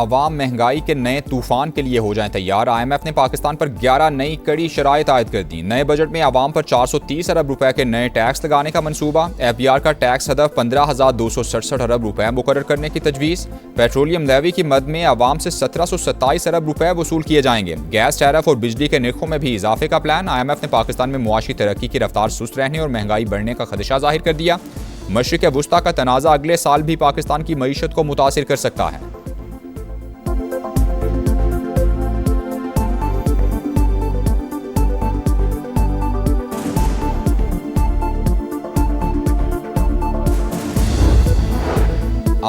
अवाम महंगाई के नए तूफान के लिए हो जाएं तैयार। IMF ने पाकिस्तान पर 11 नई कड़ी शराइत आयद कर दी। नए बजट में अवाम पर 430 अरब रुपए के नए टैक्स लगाने का मंसूबा। FBR का टैक्स हदफ 15,267 अरब रुपए मुकर्रर करने की तजवीज़। पेट्रोलियम लेवी की मद में अवाम से 1727 अरब रुपए वसूल किए जाएंगे। गैस टैरिफ और बिजली के निर्खों में भी इजाफे का प्लान। IMF ने पाकिस्तान में मुआशी तरक्की की रफ्तार सुस्त रहने और महंगाई बढ़ने का खदशा जाहिर कर दिया। मशरिक़ वुस्ता का तनाज़ा अगले साल भी पाकिस्तान की मईशत को मुतासिर कर सकता है।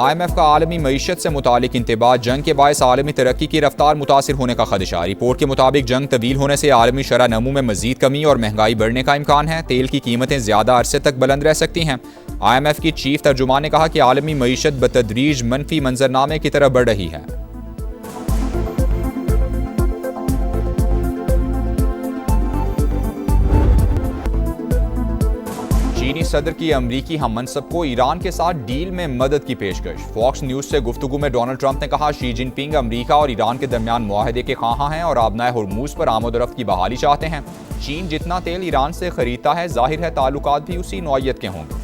IMF का आलमी मईशत से मुतालिक इंतबाह। जंग के बायस आलमी तरक्की की रफ्तार मुतासिर होने का खदशा। रिपोर्ट के मुताबिक जंग तवील होने से आलमी शरह नमू में मजीद कमी और महंगाई बढ़ने का इम्कान है। तेल की कीमतें ज्यादा अरसे तक बुलंद रह सकती हैं। IMF की चीफ तर्जुमान ने कहा कि आलमी मईशत बतदरीज मनफी मंजरनामे की तरफ बढ़ रही है। चीनी सदर की अमरीकी हम मनसब को ईरान के साथ डील में मदद की पेशकश। फॉक्स न्यूज से गुफ्तगू में डोनाल्ड ट्रंप ने कहा, शी जिनपिंग अमरीका और ईरान के दरमियान मुआहदे के ख्वाहां हैं और आबनाए हुर्मुज पर आमदोरफ्त की बहाली चाहते हैं। चीन जितना तेल ईरान से खरीदता है, जाहिर है ताल्लुकात भी उसी नौइयत के होंगे।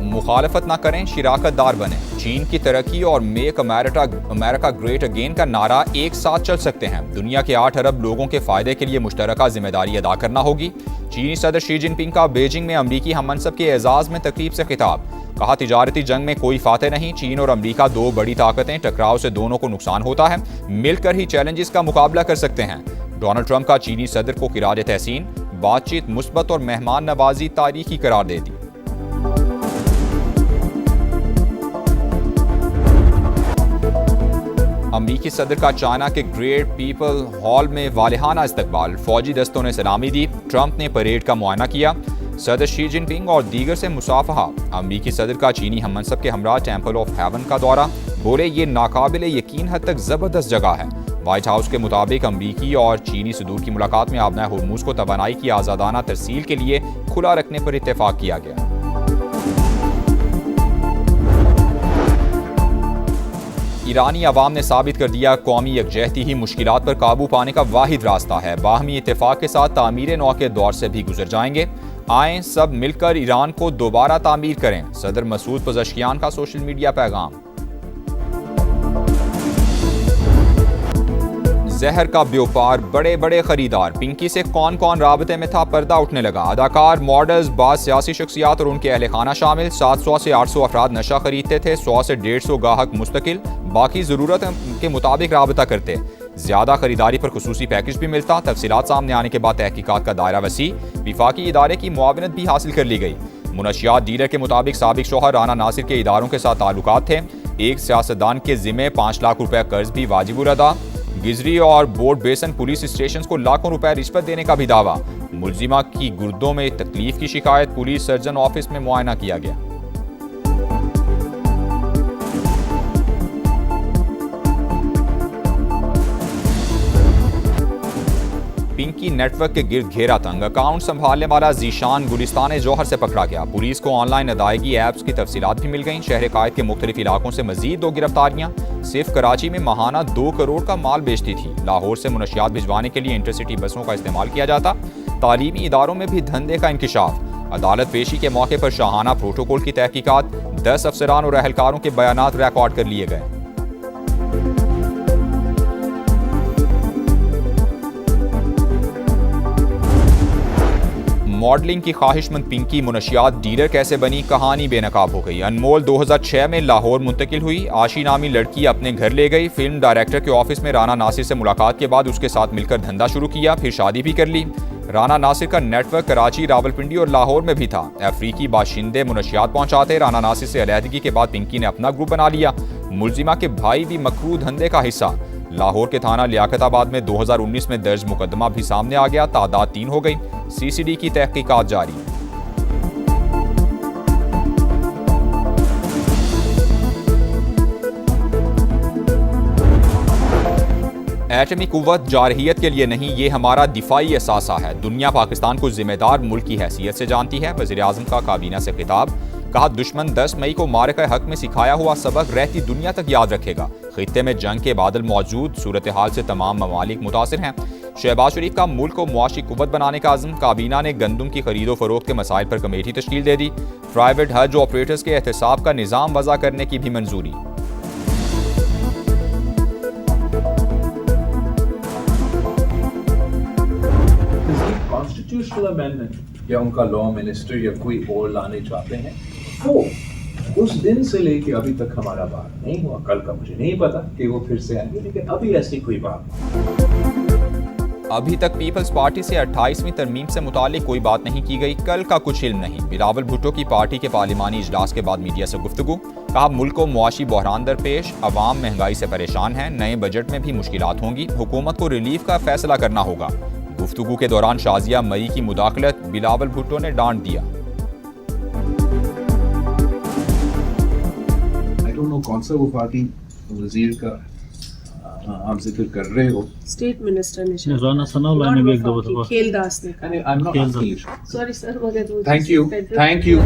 मुखालफत ना करें, शिराकतदार बने। चीन की तरक्की और मेक अमेरिका ग्रेट अगेन का नारा एक साथ चल सकते हैं। दुनिया के 8 अरब लोगों के फायदे के लिए मुश्तरका जिम्मेदारी अदा करना होगी। चीनी सदर शी जिनपिंग का बीजिंग में अमरीकी हम मनसब के एजाज में तकरीब से खिताब। कहा, तिजारती जंग में कोई फाते नहीं। चीन और अमरीका दो बड़ी ताकतें, टकराव से दोनों को नुकसान होता है। मिलकर ही चैलेंजेस का मुकाबला कर सकते हैं। डोनाल्ड ट्रंप का चीनी सदर को खिराज तहसीन। बातचीत मुस्बत और मेहमान नवाजी तारीखी करार दे दी। अमरीकी सदर का चाइना के ग्रेट पीपल हॉल में वालिहाना इस्तकबाल। फौजी दस्तों ने सलामी दी। ट्रंप ने परेड का मुआयना किया। सदर शी जिनपिंग और दीगर से मुसाफहा। अमरीकी सदर का चीनी हम मनसब के हमरा टेम्पल ऑफ हेवन का दौरा। बोले, ये नाकाबिले यकीन हद तक जबरदस्त जगह है। व्हाइट हाउस के मुताबिक अमरीकी और चीनी सदूर की मुलाकात में आबनाए हुर्मुज को तवानाई की आज़ादाना तरसील के लिए खुला रखने पर इत्तेफाक किया गया। ईरानी अवाम ने साबित कर दिया, कौमी यकजहती ही मुश्किलात पर काबू पाने का वाहिद रास्ता है। बाहमी इत्तेफाक के साथ तामीर नौ के दौर से भी गुजर जाएंगे। आएं सब मिलकर ईरान को दोबारा तामीर करें। सदर मसूद पज़ेश्कियान का सोशल मीडिया पैगाम। जहर का व्यापार, बड़े बड़े खरीदार। पिंकी से कौन कौन राबते में था, पर्दा उठने लगा। अदाकार, मॉडल्स, बाज़ सियासी शख्सियात और उनके अहल खाना शामिल। 700 से 800 अफराद नशा खरीदते थे। 100 से 150 गाहक मुस्तकिल, बाकी ज़रूरत के मुताबिक राबता करते। ज़्यादा खरीदारी पर खुसूसी पैकेज भी मिलता। तफसीलात सामने आने के बाद तहकीकात का दायरा वसी। विफाकी इदारे की मुआवनत भी हासिल कर ली गई। मुनशियात डीलर के मुताबिक साबिक शौहर राना नासिर के इदारों के साथ ताल्लुकात थे। एक सियासतदान के जिम्मे 5 लाख रुपए कर्ज भी वाजिब अदा। गिजरी और बोर्ड बेसन पुलिस स्टेशन को लाखों रुपए रिश्वत देने का भी दावा। मुलजिमा की गुर्दों में तकलीफ की शिकायत। पुलिस सर्जन ऑफिस में मुआयना किया गया। पिंकी नेटवर्क के गिर्द घेरा तंग। अकाउंट संभालने वाला जीशान गुलिस्तान जौहर से पकड़ा गया। पुलिस को ऑनलाइन अदायगी ऐप्स की तफसीलात भी मिल गई। शहर कायद के मुख्तलिफ इलाकों से मजीद 2 गिरफ्तारियां। सिर्फ कराची में माहाना 2 करोड़ का माल बेचती थी। लाहौर से मुनशियात भिजवाने के लिए इंटरसिटी बसों का इस्तेमाल किया जाता। तालीमी इदारों में भी धंधे का इंकिशाफ। अदालत पेशी के मौके पर शाहाना प्रोटोकॉल की तहकीकात। 10 अफसरान और अहलकारों के बयानात रिकॉर्ड कर लिए गए। मॉडलिंग की ख्वाहिशमंद पिंकी मुनशियात डीलर कैसे बनी, कहानी बेनकाब हो गई। अनमोल 2006 में लाहौर मुंतकिल हुई। आशी नामी लड़की अपने घर ले गई। फिल्म डायरेक्टर के ऑफिस में राना नासिर से मुलाकात के बाद उसके साथ मिलकर धंधा शुरू किया। फिर शादी भी कर ली। राना नासिर का नेटवर्क कराची, रावलपिंडी और लाहौर में भी था। अफ्रीकी बाशिंदे मुनशियात पहुंचाते। राना नासिर से अलहदगी के बाद पिंकी ने अपना ग्रुप बना लिया। मुलजिमा के भाई भी मकरू धंधे का हिस्सा। लाहौर के थाना लियाकताबाद में 2019 में दर्ज मुकदमा भी सामने आ गया। तादाद 3 हो गई। CCD की तहकीकात जारी। एटमी कुव्वत जारहियत के लिए नहीं, ये हमारा दिफाई असासा है। दुनिया पाकिस्तान को जिम्मेदार मुल्क की हैसियत से जानती है। वज़ीर आज़म का काबीना से खिताब, कहा दुश्मन 10 मई को मारका हक में सिखाया हुआ सबक रहती दुनिया तक याद रखेगा। खित्ते में जंग के बादल मौजूद, सूरत हाल से तमाम ममालिक मुतासिर हैं। शहबाज शरीफ का मुल्क को मुआशी कुव्वत बनाने का आज़म, काबीना ने गंदम की खरीदो फरोख्त के मसाइल पर कमेटी तश्कील दे दी। प्राइवेट हज ऑपरेटर्स के एहतसाब का निज़ाम वज़ा करने की भी मंजूरी। कॉन्स्टिट्यूशनल अमेंडमेंट या उनका लॉ मिनिस्टर या कोई और लाने चाहते हैं, वो उस दिन से लेके अभी तक हमारा बात नहीं हुआ। कल का मुझे नहीं पता कि वो फिर से आएंगे, लेकिन अभी ऐसी कोई बात नहीं। अभी तक पीपल्स पार्टी से 28वीं तरमीम से मुतालिक कोई बात नहीं की गई। कल का कुछ इल्म नहीं। बिलावल भुट्टो की पार्टी के पार्लिमानी इजलास के बाद मीडिया से गुफ्तगू, कहा मुल्क को मुआशी बहरान दरपेश, अवाम महंगाई से परेशान है। नए बजट में भी मुश्किलात होंगी। हुकूमत को रिलीफ का फैसला करना होगा। गुफ्तगू के दौरान शाजिया मई की मुदाखलत बिलावल भुट्टो ने डांट दिया। आई डोंट नो कौन सा वो पार्टी वजीर का आप जिक्र कर रहे हो। स्टेट मिनिस्टर ने राना सनाउल्लाह ने भी एक दो दफा खेलदास ने I am not asking you. Sorry sir, मगर थैंक यू।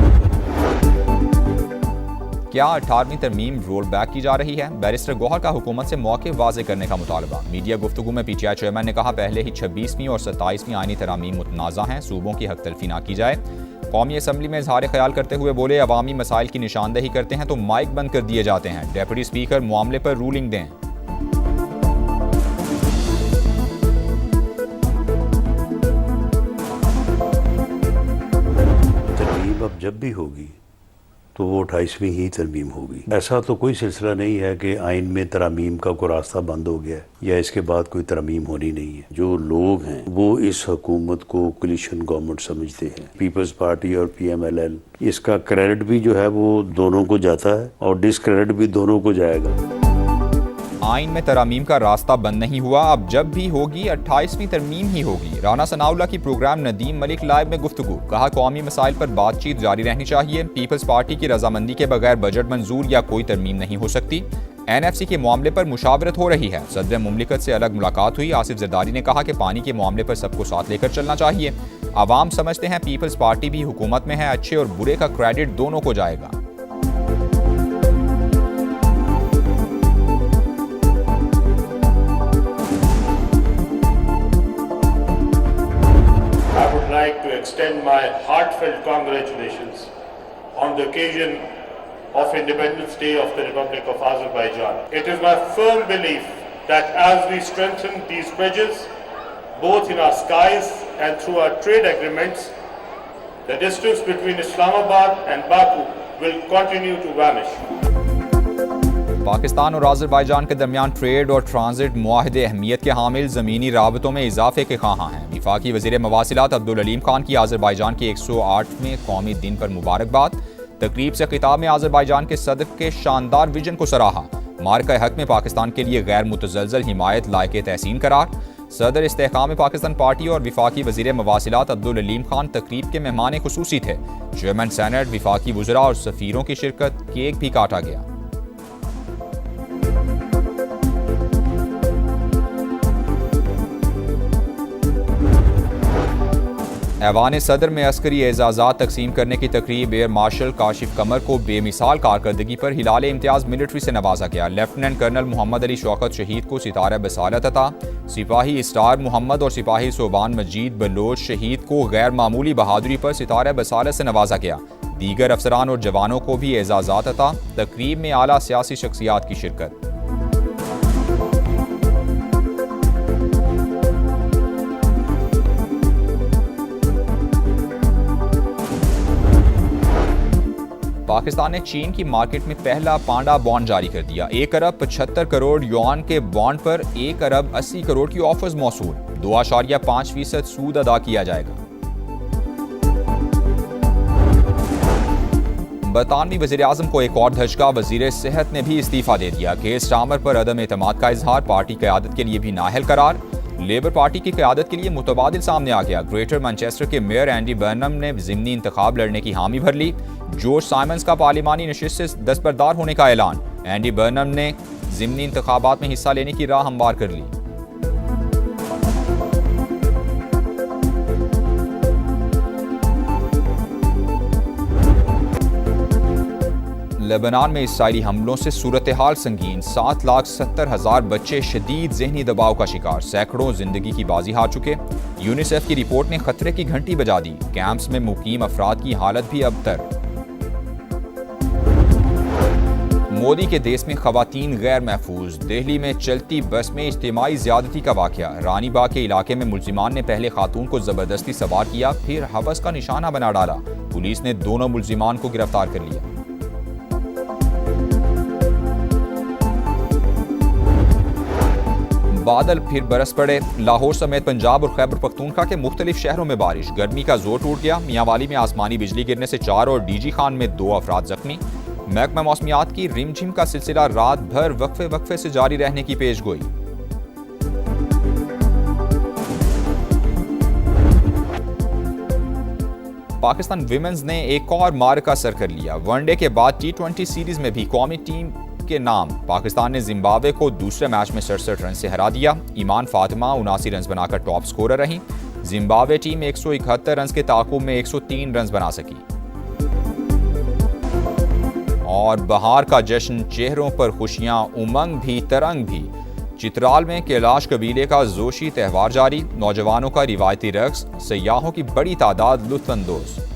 क्या 18वीं तरमीम रोल बैक की जा रही है? बैरिस्टर गौहर का हुकूमत से मौके वाजे करने का मुतालबा। मीडिया गुफ्तगू में पीटीआई चेयरमैन ने कहा पहले ही 26वीं और 27वीं आईनी तरामीम मुतनाज़ा हैं, सूबों की हक तलफी ना की जाए। कौमी असम्बली में इजहार ख्याल करते हुए बोले अवामी मसाइल की निशानदेही करते हैं तो माइक बंद कर दिए जाते हैं। डेप्यूटी स्पीकर मामले पर रूलिंग दें। तरमीम अब जब भी होगी तो वो 28वीं ही तरमीम होगी। ऐसा तो कोई सिलसिला नहीं है कि आइन में तरामीम का कोई रास्ता बंद हो गया है या इसके बाद कोई तरमीम होनी नहीं है। जो लोग हैं वो इस हुकूमत को कोलिशन गवर्नमेंट समझते हैं। पीपल्स पार्टी और PMLN, इसका क्रेडिट भी जो है वो दोनों को जाता है और डिसक्रेडिट भी दोनों को जाएगा। आइन में तरामीम का रास्ता बंद नहीं हुआ, अब जब भी होगी 28वीं तरमीम ही होगी। राना सनाउल्लाह की प्रोग्राम नदीम मलिक लाइव में गुफ्तगू, कहा कौमी मसाइल पर बातचीत जारी रहनी चाहिए। पीपल्स पार्टी की रजामंदी के बगैर बजट मंजूर या कोई तरमीम नहीं हो सकती। NFC के मामले पर मुशावरत हो रही है। सदर मुमलिकत से अलग मुलाकात हुई। आसिफ जरदारी ने कहा कि पानी के मामले पर सबको साथ लेकर चलना चाहिए। आवाम समझते हैं पीपल्स पार्टी भी हुकूमत में है, अच्छे और बुरे का क्रेडिट दोनों को जाएगा। like to extend my heartfelt congratulations on the occasion of Independence Day of the Republic of Azerbaijan. It is my firm belief that as we strengthen these bridges, both in our skies and through our trade agreements, the distance between Islamabad and Baku will continue to vanish. Pakistan और Azerbaijan के दरमियान trade और transit मुआहदे अहमियत के हामिल, ज़मीनी राबतों में इजाफे के ख्वाहां हैं। वफाकी वज़ीर मवासिलात अब्दुल अलीम खान की आज़रबाईजान के 108वें कौमी दिन पर मुबारकबाद। तकरीब से खिताब में आज़रबाईजान के सदर के शानदार विजन को सराहा। मार्का हक में पाकिस्तान के लिए गैर मुतज़लज़ल हिमायत लायक तहसीन करार। सदर इस्तेहकाम पाकिस्तान पार्टी और वफाकी वज़ीर मवासिलात अब्दुल अलीम खान तकरीब के मेहमान खुसूसी थे। चेयरमैन सेनेट, वफाकी वज़रा और सफ़ीरों की शिरकत, केक भी काटा गया। ऐवान सदर में अस्करी एजाज़ात तकसीम करने की तकरीब एयर मार्शल काशिफ कमर को बेमिसाल कारकर्दगी पर हिलाल इम्तियाज़ मिलिट्री से नवाजा गया। लेफ्टिनेंट कर्नल मोहम्मद अली शौकत शहीद को सितारा बसालत अता। सिपाही स्टार मोहम्मद और सिपाही सोबान मजीद बलोच शहीद को गैर मामूली बहादुरी पर सितारा बसालत से नवाजा गया। दीगर अफसरान और जवानों को भी एजाज़ात अता। तकरीब में आला सियासी शख्सियात की शिरकत। पाकिस्तान ने चीन की मार्केट में पहला पांडा बॉन्ड जारी कर दिया। 1 अरब 75 करोड़ युआन के बॉन्ड पर 1 अरब 80 करोड़ की ऑफर्स मौसूल। 2.5% सूद अदा किया जाएगा। बरतानवी वज़ीर आज़म को एक और धचका, वज़ीर सेहत ने भी इस्तीफा दे दिया। केर स्टार्मर पर अदम एतमाद का इजहार, पार्टी क़यादत के लिए भी नाअहल करार। लेबर पार्टी की क़यादत के लिए मुतबादिल सामने आ गया। ग्रेटर मैनचेस्टर के मेयर एंडी बर्नम ने ज़िमनी इंतखाब लड़ने की हामी भर ली। जॉर्ज साइमंस का पार्लिमानी नशिस्त से दस्तबरदार होने का ऐलान। एंडी बर्नम ने ज़िमनी इंतखाबात में हिस्सा लेने की राह हमवार कर ली। लेबनान में इसराइली हमलों से सूरत हाल संगीन। 7,70,000 बच्चे शदीद ज़हनी दबाव का शिकार, सैकड़ों जिंदगी की बाजी हार चुके। यूनिसेफ की रिपोर्ट ने खतरे की घंटी बजा दी। कैंप्स में मुकीम अफराद की हालत भी अबतर। मोदी के देश में खवातीन गैर महफूज। दिल्ली में चलती बस में इज्तिमाई ज्यादती का वाकया। रानी बाग के इलाके में मुल्जिमान ने पहले खातून को जबरदस्ती सवार किया, फिर हवस का निशाना बना डाला। पुलिस ने दोनों मुल्जिमान को गिरफ्तार कर लिया। बादल फिर बरस पड़े। लाहौर समेत पंजाब और खैबर पख्तूनख्वा के मुख्तलिफ शहरों में बारिश। गर्मी का जोर टूट गया। मियांवाली में आसमानी बिजली गिरने से 4 और डीजी खान में 2 अफराद जख्मी। महकमा मौसमियात की रिमझिम का सिलसिला रात भर वक्फे से जारी रहने की पेशगोई। पाकिस्तान विमेंस ने एक और मार्का सर कर लिया। वनडे के बाद T20 सीरीज में भी कौमी टीम के नाम। पाकिस्तान ने जिम्बाब्वे को दूसरे मैच में 67 रन से हरा दिया। ईमान फातिमा 79 रन बनाकर टॉप स्कोरर रही। जिम्बाब्वे टीम 171 रन के ताकुब में 103 रन बना सकी। और बहार का जश्न, चेहरों पर खुशियां, उमंग भी तरंग भी। चित्राल में कैलाश कबीले का जोशी त्यौहार जारी। नौजवानों का रिवायती रक्स, सयाहों की बड़ी तादाद लुत्फानंदोज।